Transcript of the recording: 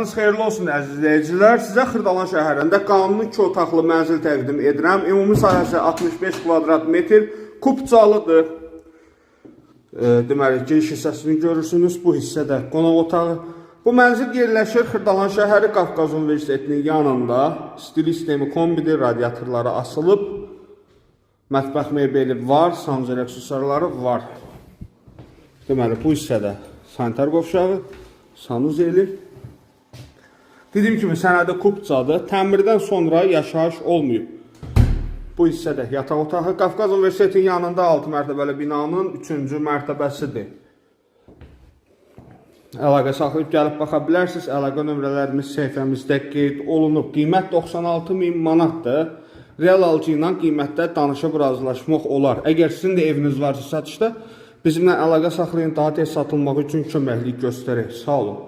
Vaxtınız xeyirli olsun əziz izləyicilər. Sizə Xırdalan şəhərində qanuni 2 otaqlı mənzil təqdim edirəm. Ümumi sahəsi 65 kvadrat metr, kubcalıdır. Deməli, giriş hissəsini görürsünüz. Bu hissədə qonaq otağı. Bu mənzil yerləşir Xırdalan şəhəri Qafqaz Universitetinin yanında. Stil sistemi kombidir, radiatorları asılıb. Mətbəx mebeli var, sanuzel aksesuarları var. Deməli, bu hissədə sanitar qovşağı, sanuzeli. Dediyim kimi, sənədə kubcadır. Təmirdən sonra yaşayış olmayıb. Bu hissədə yataq otağı. Qafqaz Universitetinin yanında 6 mərtəbəli binanın 3-cü mərtəbəsidir. Əlaqə saxlayıb gəlib baxa bilərsiniz. Əlaqə nömrələrimiz səhifəmizdə qeyd olunub. Qiymət 96.000 manatdır. Real alıcı ilə qiymətdə danışıb razılaşmaq olar. Əgər sizin də eviniz varsa satışda, bizimlə əlaqə saxlayın, daha tez satılmaq üçün köməklik göstərək. Sağ olun.